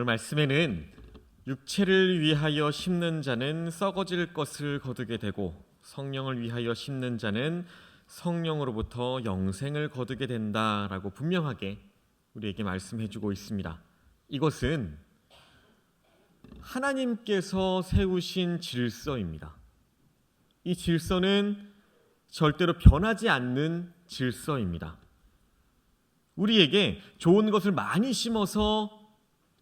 오늘 말씀에는 육체를 위하여 심는 자는 썩어질 것을 거두게 되고 성령을 위하여 심는 자는 성령으로부터 영생을 거두게 된다라고 분명하게 우리에게 말씀해주고 있습니다. 이것은 하나님께서 세우신 질서입니다. 이 질서는 절대로 변하지 않는 질서입니다. 우리에게 좋은 것을 많이 심어서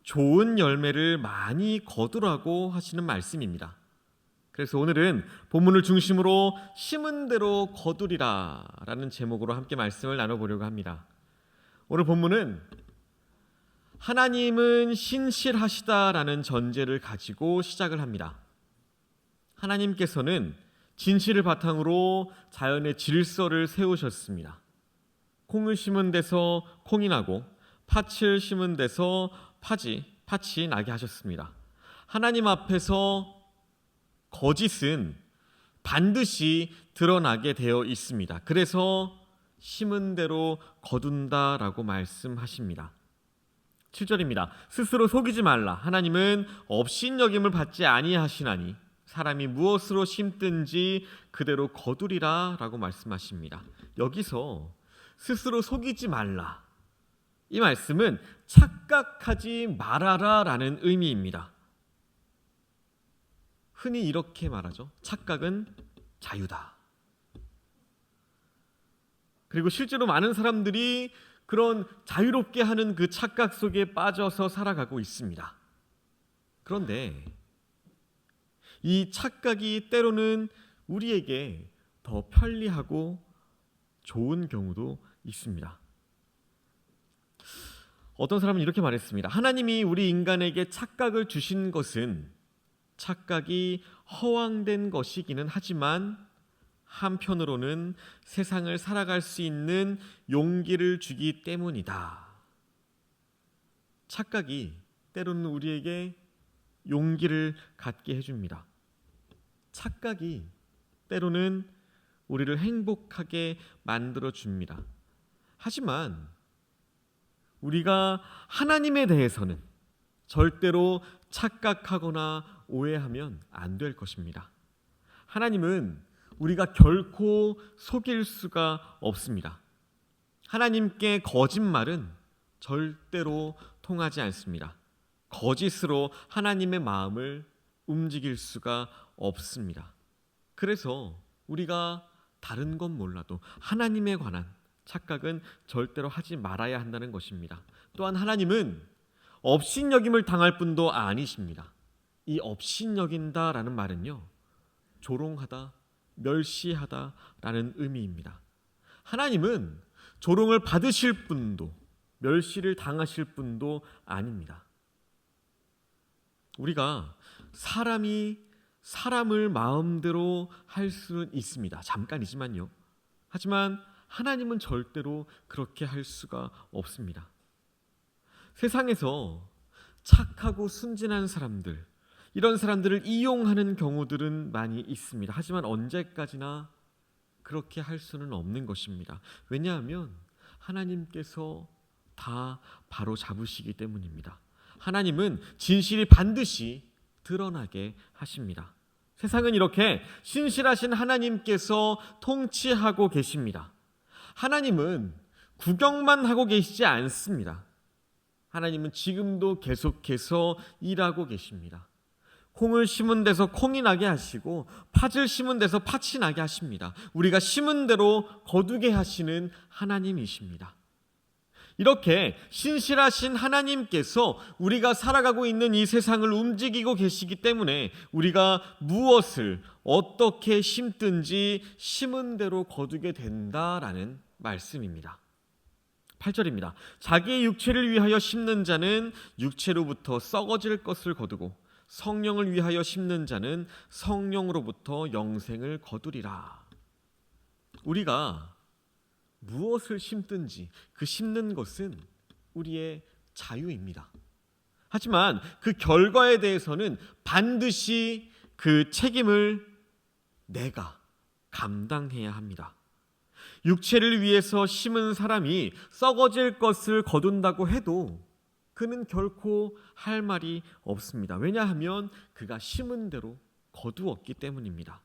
좋은 열매를 많이 거두라고 하시는 말씀입니다. 그래서 오늘은 본문을 중심으로 심은 대로 거두리라 라는 제목으로 함께 말씀을 나눠보려고 합니다. 오늘 본문은 하나님은 신실하시다라는 전제를 가지고 시작을 합니다. 하나님께서는 진실을 바탕으로 자연의 질서를 세우셨습니다. 콩을 심은 데서 콩이 나고 팥을 심은 데서 팥이 나게 하셨습니다. 하나님 앞에서 거짓은 반드시 드러나게 되어 있습니다. 그래서 심은 대로 거둔다라고 말씀하십니다. 7절입니다. 스스로 속이지 말라. 하나님은 업신여김을 받지 아니하시나니 사람이 무엇으로 심든지 그대로 거두리라 라고 말씀하십니다. 여기서 스스로 속이지 말라, 이 말씀은 착각하지 말아라 라는 의미입니다. 흔히 이렇게 말하죠. 착각은 자유다. 그리고 실제로 많은 사람들이 그런 자유롭게 하는 그 착각 속에 빠져서 살아가고 있습니다. 그런데 이 착각이 때로는 우리에게 더 편리하고 좋은 경우도 있습니다. 어떤 사람은 이렇게 말했습니다. 하나님이 우리 인간에게 착각을 주신 것은 착각이 허황된 것이기는 하지만 한편으로는 세상을 살아갈 수 있는 용기를 주기 때문이다. 착각이 때로는 우리에게 용기를 갖게 해줍니다. 착각이 때로는 우리를 행복하게 만들어줍니다. 하지만 우리가 하나님에 대해서는 절대로 착각하거나 오해하면 안 될 것입니다. 하나님은 우리가 결코 속일 수가 없습니다. 하나님께 거짓말은 절대로 통하지 않습니다. 거짓으로 하나님의 마음을 움직일 수가 없습니다. 그래서 우리가 다른 건 몰라도 하나님에 관한 착각은 절대로 하지 말아야 한다는 것입니다. 또한 하나님은 업신여김을 당할 뿐도 아니십니다. 이 업신여긴다라는 말은요, 조롱하다, 멸시하다라는 의미입니다. 하나님은 조롱을 받으실 분도 멸시를 당하실 분도 아닙니다. 우리가 사람이 사람을 마음대로 할 수는 있습니다. 잠깐이지만요. 하지만 하나님은 절대로 그렇게 할 수가 없습니다. 세상에서 착하고 순진한 사람들, 이런 사람들을 이용하는 경우들은 많이 있습니다. 하지만 언제까지나 그렇게 할 수는 없는 것입니다. 왜냐하면 하나님께서 다 바로 잡으시기 때문입니다. 하나님은 진실이 반드시 드러나게 하십니다. 세상은 이렇게 신실하신 하나님께서 통치하고 계십니다. 하나님은 구경만 하고 계시지 않습니다. 하나님은 지금도 계속해서 일하고 계십니다. 콩을 심은 데서 콩이 나게 하시고 팥을 심은 데서 팥이 나게 하십니다. 우리가 심은 대로 거두게 하시는 하나님이십니다. 이렇게 신실하신 하나님께서 우리가 살아가고 있는 이 세상을 움직이고 계시기 때문에 우리가 무엇을 어떻게 심든지 심은 대로 거두게 된다라는 말씀입니다. 8절입니다. 자기의 육체를 위하여 심는 자는 육체로부터 썩어질 것을 거두고 성령을 위하여 심는 자는 성령으로부터 영생을 거두리라. 우리가 무엇을 심든지 그 심는 것은 우리의 자유입니다. 하지만 그 결과에 대해서는 반드시 그 책임을 내가 감당해야 합니다. 육체를 위해서 심은 사람이 썩어질 것을 거둔다고 해도 그는 결코 할 말이 없습니다. 왜냐하면 그가 심은 대로 거두었기 때문입니다.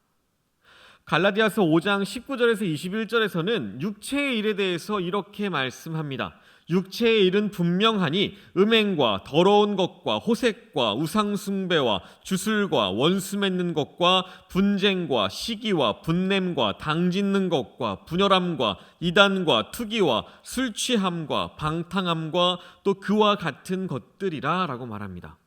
갈라디아서 5장 19절에서 21절에서는 육체의 일에 대해서 이렇게 말씀합니다. 육체의 일은 분명하니 음행과 더러운 것과 호색과 우상숭배와 주술과 원수 맺는 것과 분쟁과 시기와 분냄과 당짓는 것과 분열함과 이단과 투기와 술 취함과 방탕함과 또 그와 같은 것들이라 라고 말합니다.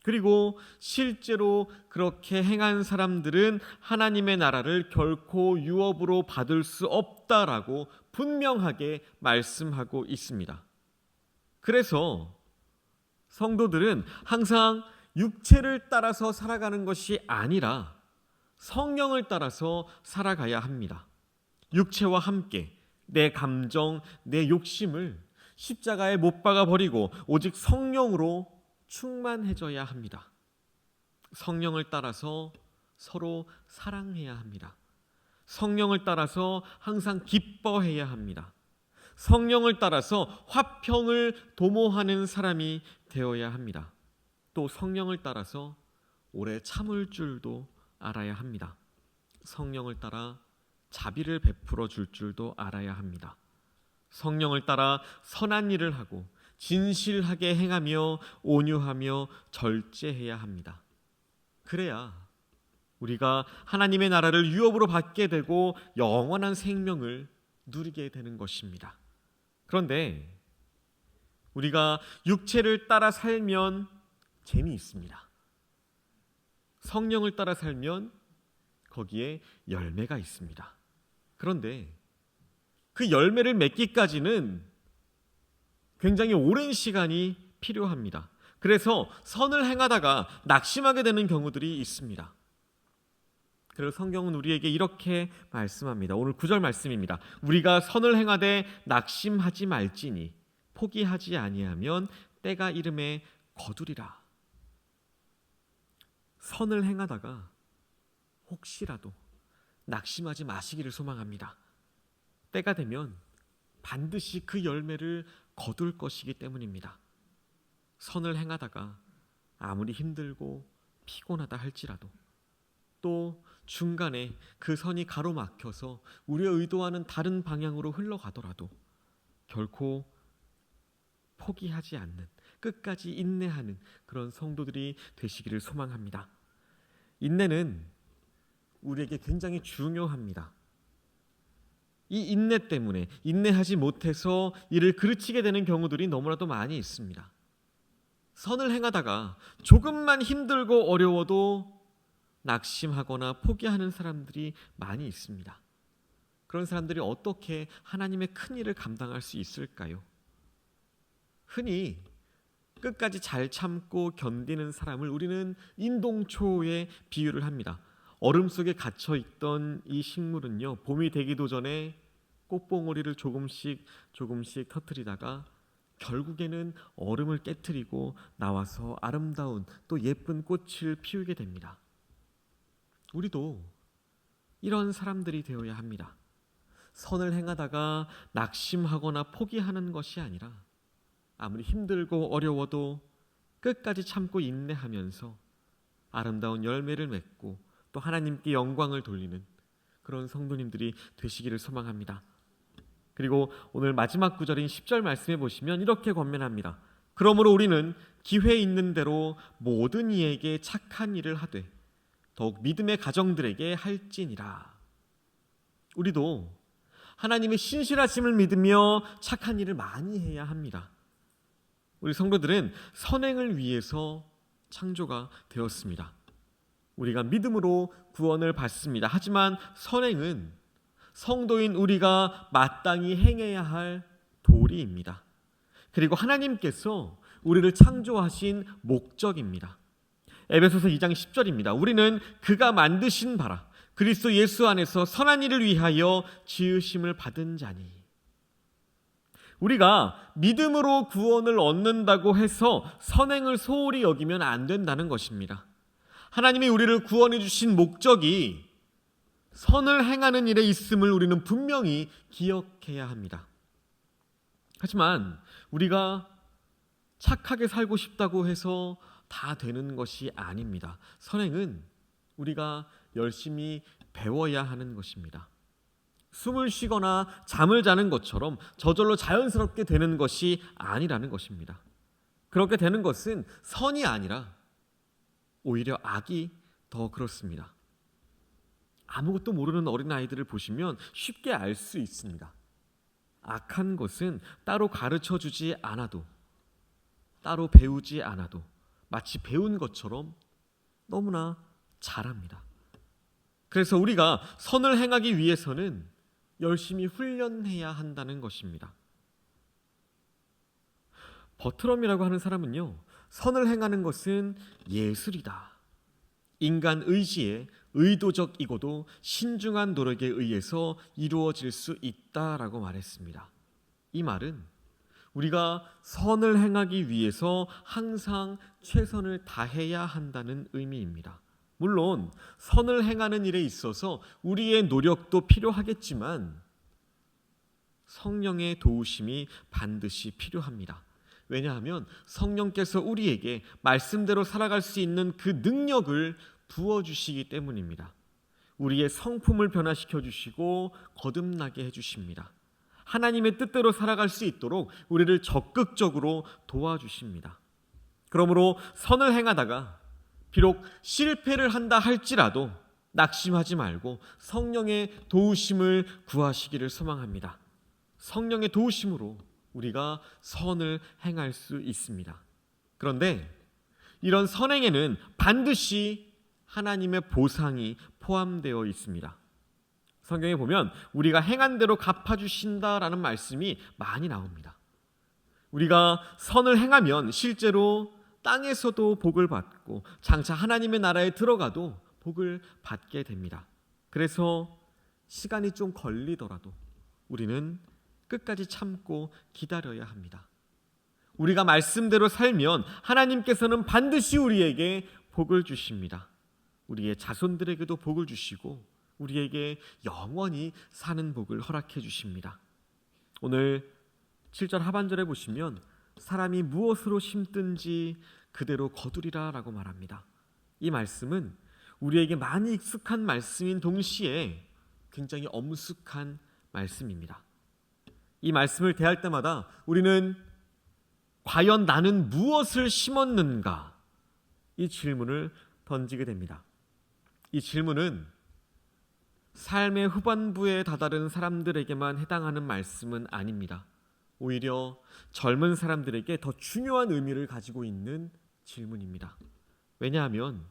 그리고 실제로 그렇게 행한 사람들은 하나님의 나라를 결코 유업으로 받을 수 없다라고 분명하게 말씀하고 있습니다. 그래서 성도들은 항상 육체를 따라서 살아가는 것이 아니라 성령을 따라서 살아가야 합니다. 육체와 함께 내 감정, 내 욕심을 십자가에 못 박아 버리고 오직 성령으로 충만해져야 합니다. 성령을 따라서 서로 사랑해야 합니다. 성령을 따라서 항상 기뻐해야 합니다. 성령을 따라서 화평을 도모하는 사람이 되어야 합니다. 또 성령을 따라서 오래 참을 줄도 알아야 합니다. 성령을 따라 자비를 베풀어 줄 줄도 알아야 합니다. 성령을 따라 선한 일을 하고 진실하게 행하며 온유하며 절제해야 합니다. 그래야 우리가 하나님의 나라를 유업으로 받게 되고 영원한 생명을 누리게 되는 것입니다. 그런데 우리가 육체를 따라 살면 재미있습니다. 성령을 따라 살면 거기에 열매가 있습니다. 그런데 그 열매를 맺기까지는 굉장히 오랜 시간이 필요합니다. 그래서 선을 행하다가 낙심하게 되는 경우들이 있습니다. 그래서 성경은 우리에게 이렇게 말씀합니다. 오늘 9절 말씀입니다. 우리가 선을 행하되 낙심하지 말지니 포기하지 아니하면 때가 이름에 거두리라. 선을 행하다가 혹시라도 낙심하지 마시기를 소망합니다. 때가 되면 반드시 그 열매를 거둘 것이기 때문입니다. 선을 행하다가 아무리 힘들고 피곤하다 할지라도 또 중간에 그 선이 가로막혀서 우리의 의도와는 다른 방향으로 흘러가더라도 결코 포기하지 않는, 끝까지 인내하는 그런 성도들이 되시기를 소망합니다. 인내는 우리에게 굉장히 중요합니다. 이 인내 때문에 인내하지 못해서 이를 그르치게 되는 경우들이 너무나도 많이 있습니다. 선을 행하다가 조금만 힘들고 어려워도 낙심하거나 포기하는 사람들이 많이 있습니다. 그런 사람들이 어떻게 하나님의 큰 일을 감당할 수 있을까요? 흔히 끝까지 잘 참고 견디는 사람을 우리는 인동초에 비유를 합니다. 얼음 속에 갇혀 있던 이 식물은요, 봄이 되기도 전에 꽃봉오리를 조금씩 터뜨리다가 결국에는 얼음을 깨트리고 나와서 아름다운 또 예쁜 꽃을 피우게 됩니다. 우리도 이런 사람들이 되어야 합니다. 선을 행하다가 낙심하거나 포기하는 것이 아니라 아무리 힘들고 어려워도 끝까지 참고 인내하면서 아름다운 열매를 맺고 또 하나님께 영광을 돌리는 그런 성도님들이 되시기를 소망합니다. 그리고 오늘 마지막 구절인 10절 말씀해 보시면 이렇게 권면합니다. 그러므로 우리는 기회 있는 대로 모든 이에게 착한 일을 하되 더욱 믿음의 가정들에게 할지니라. 우리도 하나님의 신실하심을 믿으며 착한 일을 많이 해야 합니다. 우리 성도들은 선행을 위해서 창조가 되었습니다. 우리가 믿음으로 구원을 받습니다. 하지만 선행은 성도인 우리가 마땅히 행해야 할 도리입니다. 그리고 하나님께서 우리를 창조하신 목적입니다. 에베소서 2장 10절입니다. 우리는 그가 만드신 바라 그리스도 예수 안에서 선한 일을 위하여 지으심을 받은 자니. 우리가 믿음으로 구원을 얻는다고 해서 선행을 소홀히 여기면 안 된다는 것입니다. 하나님이 우리를 구원해 주신 목적이 선을 행하는 일에 있음을 우리는 분명히 기억해야 합니다. 하지만 우리가 착하게 살고 싶다고 해서 다 되는 것이 아닙니다. 선행은 우리가 열심히 배워야 하는 것입니다. 숨을 쉬거나 잠을 자는 것처럼 저절로 자연스럽게 되는 것이 아니라는 것입니다. 그렇게 되는 것은 선이 아니라 오히려 악이 더 그렇습니다. 아무것도 모르는 어린아이들을 보시면 쉽게 알 수 있습니다. 악한 것은 따로 가르쳐 주지 않아도, 따로 배우지 않아도 마치 배운 것처럼 너무나 잘합니다. 그래서 우리가 선을 행하기 위해서는 열심히 훈련해야 한다는 것입니다. 버트럼이라고 하는 사람은요, 선을 행하는 것은 예술이다. 인간 의지에 의도적이고도 신중한 노력에 의해서 이루어질 수 있다라고 말했습니다. 이 말은 우리가 선을 행하기 위해서 항상 최선을 다해야 한다는 의미입니다. 물론 선을 행하는 일에 있어서 우리의 노력도 필요하겠지만 성령의 도우심이 반드시 필요합니다. 왜냐하면 성령께서 우리에게 말씀대로 살아갈 수 있는 그 능력을 부어주시기 때문입니다. 우리의 성품을 변화시켜 주시고 거듭나게 해주십니다. 하나님의 뜻대로 살아갈 수 있도록 우리를 적극적으로 도와주십니다. 그러므로 선을 행하다가 비록 실패를 한다 할지라도 낙심하지 말고 성령의 도우심을 구하시기를 소망합니다. 성령의 도우심으로 우리가 선을 행할 수 있습니다. 그런데 이런 선행에는 반드시 하나님의 보상이 포함되어 있습니다. 성경에 보면 우리가 행한 대로 갚아주신다라는 말씀이 많이 나옵니다. 우리가 선을 행하면 실제로 땅에서도 복을 받고 장차 하나님의 나라에 들어가도 복을 받게 됩니다. 그래서 시간이 좀 걸리더라도 우리는 끝까지 참고 기다려야 합니다. 우리가 말씀대로 살면 하나님께서는 반드시 우리에게 복을 주십니다. 우리의 자손들에게도 복을 주시고 우리에게 영원히 사는 복을 허락해 주십니다. 오늘 7절 하반절에 보시면 사람이 무엇으로 심든지 그대로 거두리라 라고 말합니다. 이 말씀은 우리에게 많이 익숙한 말씀인 동시에 굉장히 엄숙한 말씀입니다. 이 말씀을 대할 때마다 우리는 과연 나는 무엇을 심었는가? 이 질문을 던지게 됩니다. 이 질문은 삶의 후반부에 다다른 사람들에게만 해당하는 말씀은 아닙니다. 오히려 젊은 사람들에게 더 중요한 의미를 가지고 있는 질문입니다. 왜냐하면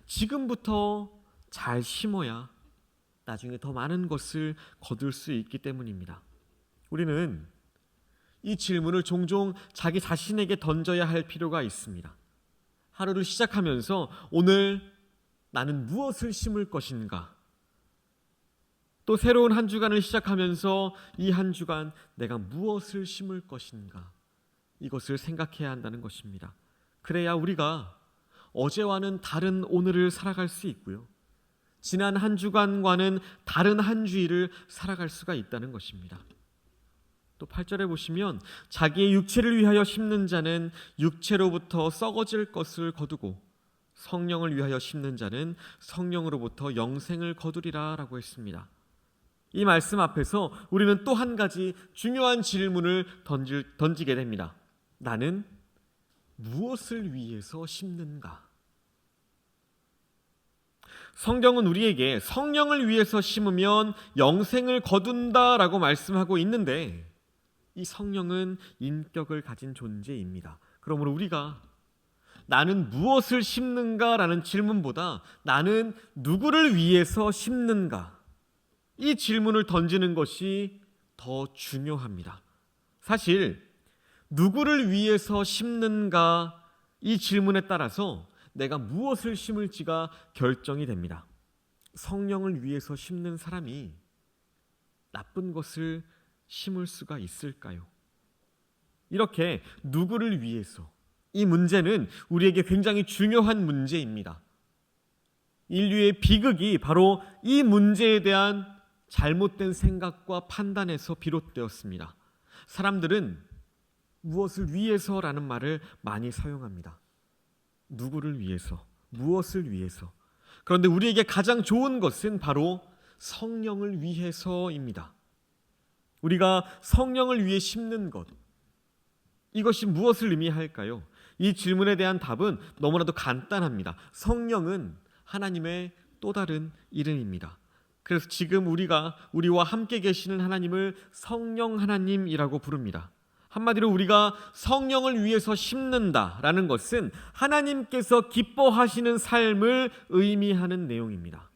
지금부터 잘 심어야 나중에 더 많은 것을 거둘 수 있기 때문입니다. 우리는 이 질문을 종종 자기 자신에게 던져야 할 필요가 있습니다. 하루를 시작하면서 오늘 나는 무엇을 심을 것인가? 또 새로운 한 주간을 시작하면서 이 한 주간 내가 무엇을 심을 것인가? 이것을 생각해야 한다는 것입니다. 그래야 우리가 어제와는 다른 오늘을 살아갈 수 있고요. 지난 한 주간과는 다른 한 주일을 살아갈 수가 있다는 것입니다. 또 8절에 보시면 자기의 육체를 위하여 심는 자는 육체로부터 썩어질 것을 거두고 성령을 위하여 심는 자는 성령으로부터 영생을 거두리라 라고 했습니다. 이 말씀 앞에서 우리는 또 한 가지 중요한 질문을 던지게 됩니다. 나는 무엇을 위해서 심는가? 성경은 우리에게 성령을 위해서 심으면 영생을 거둔다라고 말씀하고 있는데 이 성령은 인격을 가진 존재입니다. 그러므로 우리가 나는 무엇을 심는가라는 질문보다 나는 누구를 위해서 심는가? 이 질문을 던지는 것이 더 중요합니다. 사실 누구를 위해서 심는가 이 질문에 따라서 내가 무엇을 심을지가 결정이 됩니다. 성령을 위해서 심는 사람이 나쁜 것을 심을 수가 있을까요? 이렇게 누구를 위해서, 이 문제는 우리에게 굉장히 중요한 문제입니다. 인류의 비극이 바로 이 문제에 대한 잘못된 생각과 판단에서 비롯되었습니다. 사람들은 무엇을 위해서라는 말을 많이 사용합니다. 누구를 위해서, 무엇을 위해서. 그런데 우리에게 가장 좋은 것은 바로 성령을 위해서입니다. 우리가 성령을 위해 심는 것, 이것이 무엇을 의미할까요? 이 질문에 대한 답은 너무나도 간단합니다. 성령은 하나님의 또 다른 이름입니다. 그래서 지금 우리와 함께 계시는 하나님을 성령 하나님이라고 부릅니다. 한마디로 우리가 성령을 위해서 심는다라는 것은 하나님께서 기뻐하시는 삶을 의미하는 내용입니다.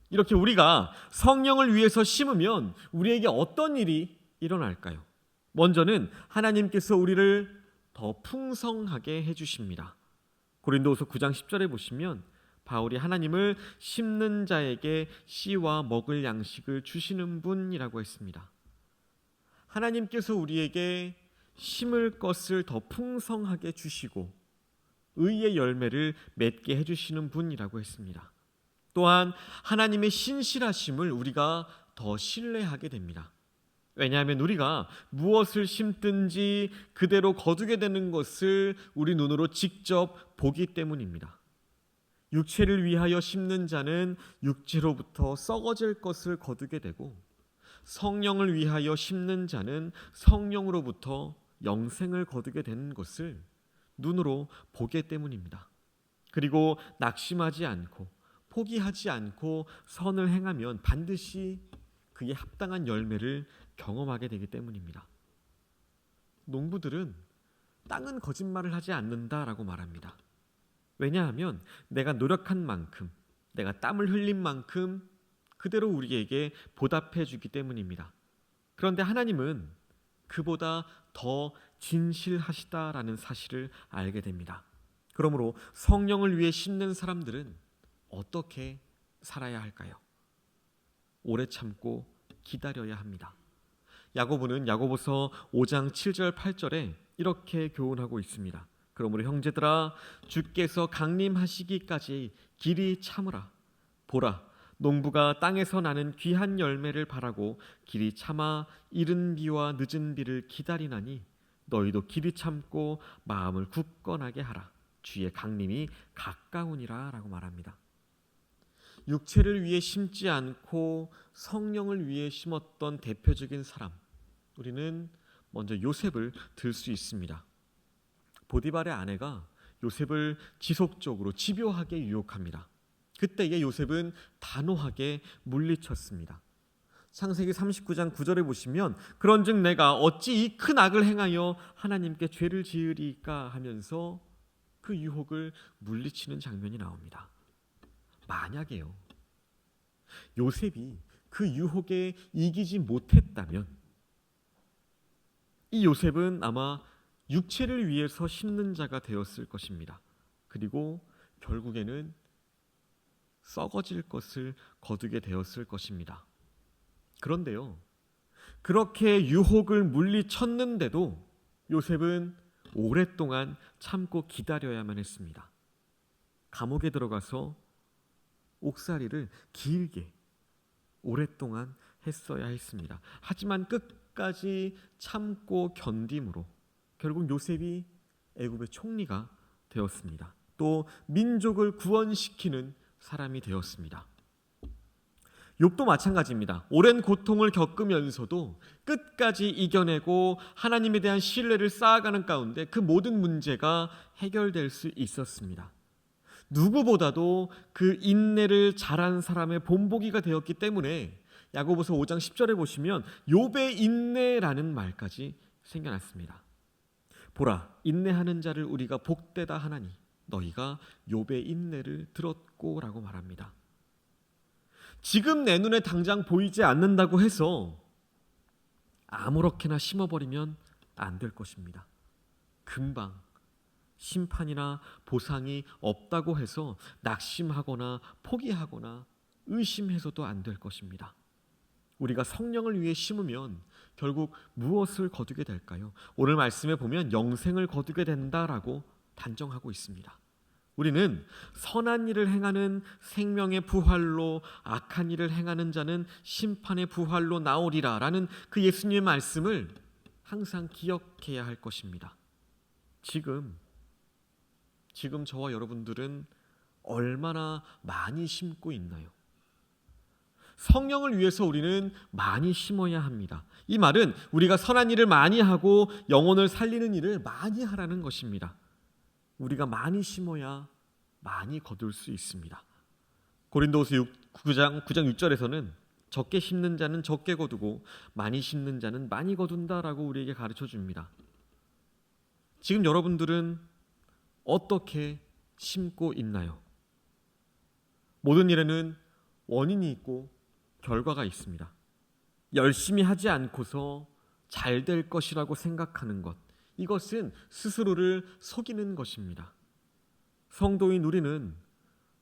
이렇게 우리가 성령을 위해서 심으면 우리에게 어떤 일이 일어날까요? 먼저는 하나님께서 우리를 더 풍성하게 해주십니다. 고린도후서 9장 10절에 보시면 바울이 하나님을 심는 자에게 씨와 먹을 양식을 주시는 분이라고 했습니다. 하나님께서 우리에게 심을 것을 더 풍성하게 주시고 의의 열매를 맺게 해주시는 분이라고 했습니다. 또한 하나님의 신실하심을 우리가 더 신뢰하게 됩니다. 왜냐하면 우리가 무엇을 심든지 그대로 거두게 되는 것을 우리 눈으로 직접 보기 때문입니다. 육체를 위하여 심는 자는 육체로부터 썩어질 것을 거두게 되고 성령을 위하여 심는 자는 성령으로부터 영생을 거두게 되는 것을 눈으로 보기 때문입니다. 그리고 낙심하지 않고 포기하지 않고 선을 행하면 반드시 그에 합당한 열매를 경험하게 되기 때문입니다. 농부들은 땅은 거짓말을 하지 않는다라고 말합니다. 왜냐하면 내가 노력한 만큼, 내가 땀을 흘린 만큼 그대로 우리에게 보답해 주기 때문입니다. 그런데 하나님은 그보다 더 진실하시다라는 사실을 알게 됩니다. 그러므로 성령을 위해 심는 사람들은 어떻게 살아야 할까요? 오래 참고 기다려야 합니다. 야고보는 야고보서 5장 7절 8절에 이렇게 교훈하고 있습니다. 그러므로 형제들아 주께서 강림하시기까지 길이 참으라. 보라 농부가 땅에서 나는 귀한 열매를 바라고 길이 참아 이른 비와 늦은 비를 기다리나니 너희도 길이 참고 마음을 굳건하게 하라. 주의 강림이 가까우니라 라고 말합니다. 육체를 위해 심지 않고 성령을 위해 심었던 대표적인 사람, 우리는 먼저 요셉을 들 수 있습니다. 보디발의 아내가 요셉을 지속적으로 집요하게 유혹합니다. 그때에 요셉은 단호하게 물리쳤습니다. 창세기 39장 9절에 보시면 그런즉 내가 어찌 이 큰 악을 행하여 하나님께 죄를 지으리까 하면서 그 유혹을 물리치는 장면이 나옵니다. 만약에요, 요셉이 그 유혹에 이기지 못했다면 이 요셉은 아마 육체를 위해서 심는 자가 되었을 것입니다. 그리고 결국에는 썩어질 것을 거두게 되었을 것입니다. 그런데요, 그렇게 유혹을 물리쳤는데도 요셉은 오랫동안 참고 기다려야만 했습니다. 감옥에 들어가서 옥살이를 길게 오랫동안 했어야 했습니다. 하지만 끝까지 참고 견딤으로 결국 요셉이 애굽의 총리가 되었습니다. 또 민족을 구원시키는 사람이 되었습니다. 욥도 마찬가지입니다. 오랜 고통을 겪으면서도 끝까지 이겨내고 하나님에 대한 신뢰를 쌓아가는 가운데 그 모든 문제가 해결될 수 있었습니다. 누구보다도 그 인내를 잘한 사람의 본보기가 되었기 때문에 야고보서 5장 10절에 보시면 욥의 인내라는 말까지 생겨났습니다. 보라, 인내하는 자를 우리가 복되다 하나니 너희가 욥의 인내를 들었고 라고 말합니다. 지금 내 눈에 당장 보이지 않는다고 해서 아무렇게나 심어버리면 안 될 것입니다. 금방 심판이나 보상이 없다고 해서 낙심하거나 포기하거나 의심해서도 안 될 것입니다. 우리가 성령을 위해 심으면 결국 무엇을 거두게 될까요? 오늘 말씀에 보면 영생을 거두게 된다라고 단정하고 있습니다. 우리는 선한 일을 행하는 생명의 부활로 악한 일을 행하는 자는 심판의 부활로 나오리라 라는 그 예수님의 말씀을 항상 기억해야 할 것입니다. 지금 저와 여러분들은 얼마나 많이 심고 있나요? 성령을 위해서 우리는 많이 심어야 합니다. 이 말은 우리가 선한 일을 많이 하고 영혼을 살리는 일을 많이 하라는 것입니다. 우리가 많이 심어야 많이 거둘 수 있습니다. 고린도후서 9장 6절에서는 적게 심는 자는 적게 거두고 많이 심는 자는 많이 거둔다라고 우리에게 가르쳐 줍니다. 지금 여러분들은 어떻게 심고 있나요? 모든 일에는 원인이 있고 결과가 있습니다. 열심히 하지 않고서 잘 될 것이라고 생각하는 것, 이것은 스스로를 속이는 것입니다. 성도인 우리는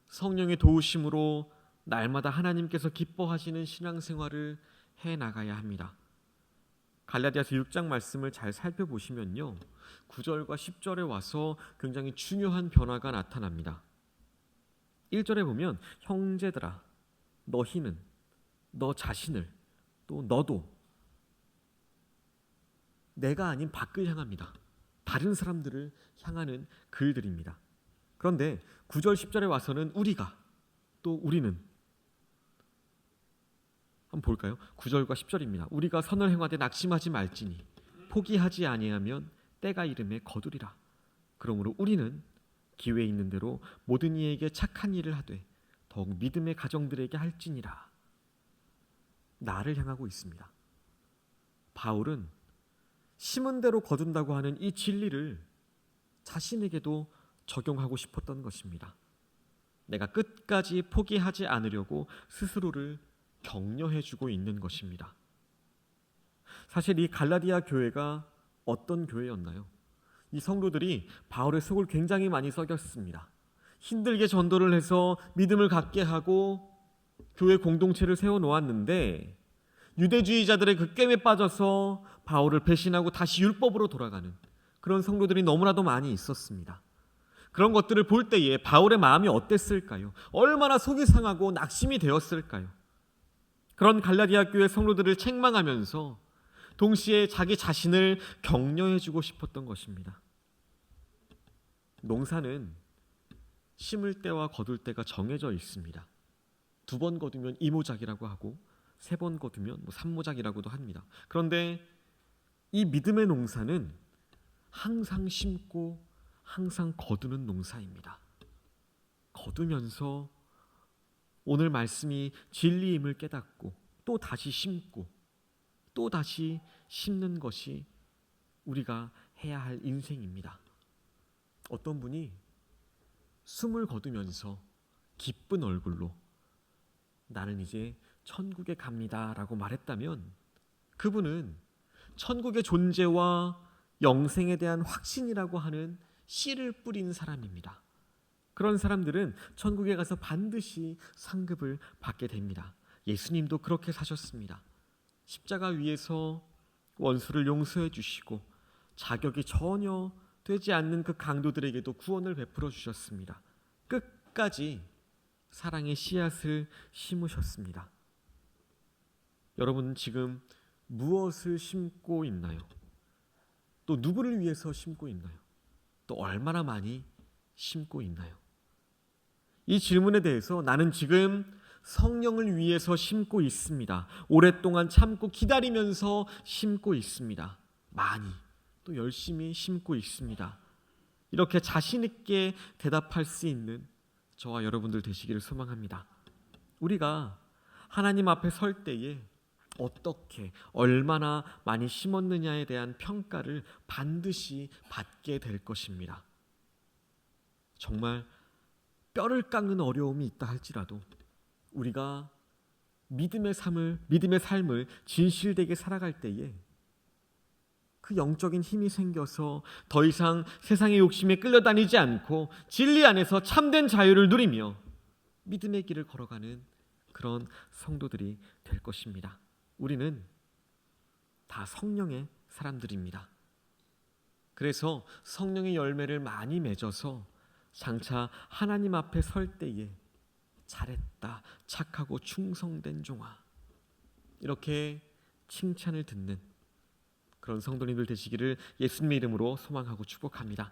성령의 도우심으로 날마다 하나님께서 기뻐하시는 신앙생활을 해나가야 합니다. 갈라디아서 6장 말씀을 잘 살펴보시면요, 9절과 10절에 와서 굉장히 중요한 변화가 나타납니다. 1절에 보면 형제들아 너희는 너 자신을 또 너도 내가 아닌 밖을 향합니다. 다른 사람들을 향하는 글들입니다. 그런데 9절 10절에 와서는 우리가 또 우리는 한번 볼까요? 9절과 10절입니다. 우리가 선을 행하되 낙심하지 말지니 포기하지 아니하면 때가 이름에 거두리라. 그러므로 우리는 기회 있는 대로 모든 이에게 착한 일을 하되 더욱 믿음의 가정들에게 할지니라. 나를 향하고 있습니다. 바울은 심은 대로 거둔다고 하는 이 진리를 자신에게도 적용하고 싶었던 것입니다. 내가 끝까지 포기하지 않으려고 스스로를 격려해주고 있는 것입니다. 사실 이 갈라디아 교회가 어떤 교회였나요? 이 성도들이 바울의 속을 굉장히 많이 썩였습니다. 힘들게 전도를 해서 믿음을 갖게 하고 교회 공동체를 세워놓았는데 유대주의자들의 그 꿰매 빠져서 바울을 배신하고 다시 율법으로 돌아가는 그런 성도들이 너무나도 많이 있었습니다. 그런 것들을 볼 때에 바울의 마음이 어땠을까요? 얼마나 속이 상하고 낙심이 되었을까요? 그런 갈라디아 교회 성도들을 책망하면서 동시에 자기 자신을 격려해주고 싶었던 것입니다. 농사는 심을 때와 거둘 때가 정해져 있습니다. 2번 거두면 2모작이라고 하고 3번 거두면 3모작이라고도 합니다. 그런데 이 믿음의 농사는 항상 심고 항상 거두는 농사입니다. 거두면서 오늘 말씀이 진리임을 깨닫고 또 다시 심고 또 다시 심는 것이 우리가 해야 할 인생입니다. 어떤 분이 숨을 거두면서 기쁜 얼굴로 나는 이제 천국에 갑니다 라고 말했다면 그분은 천국의 존재와 영생에 대한 확신이라고 하는 씨를 뿌린 사람입니다. 그런 사람들은 천국에 가서 반드시 상급을 받게 됩니다. 예수님도 그렇게 사셨습니다. 십자가 위에서 원수를 용서해 주시고 자격이 전혀 되지 않는 그 강도들에게도 구원을 베풀어 주셨습니다. 끝까지 사랑의 씨앗을 심으셨습니다. 여러분은 지금 무엇을 심고 있나요? 또 누구를 위해서 심고 있나요? 또 얼마나 많이 심고 있나요? 이 질문에 대해서 나는 지금 성령을 위해서 심고 있습니다. 오랫동안 참고 기다리면서 심고 있습니다. 많이 또 열심히 심고 있습니다. 이렇게 자신 있게 대답할 수 있는 저와 여러분들 되시기를 소망합니다. 우리가 하나님 앞에 설 때에 어떻게 얼마나 많이 심었느냐에 대한 평가를 반드시 받게 될 것입니다. 정말 뼈를 깎는 어려움이 있다 할지라도 우리가 믿음의 삶을 진실되게 살아갈 때에 그 영적인 힘이 생겨서 더 이상 세상의 욕심에 끌려다니지 않고 진리 안에서 참된 자유를 누리며 믿음의 길을 걸어가는 그런 성도들이 될 것입니다. 우리는 다 성령의 사람들입니다. 그래서 성령의 열매를 많이 맺어서 장차 하나님 앞에 설 때에 잘했다, 착하고 충성된 종아, 이렇게 칭찬을 듣는 그런 성도님들 되시기를 예수님의 이름으로 소망하고 축복합니다.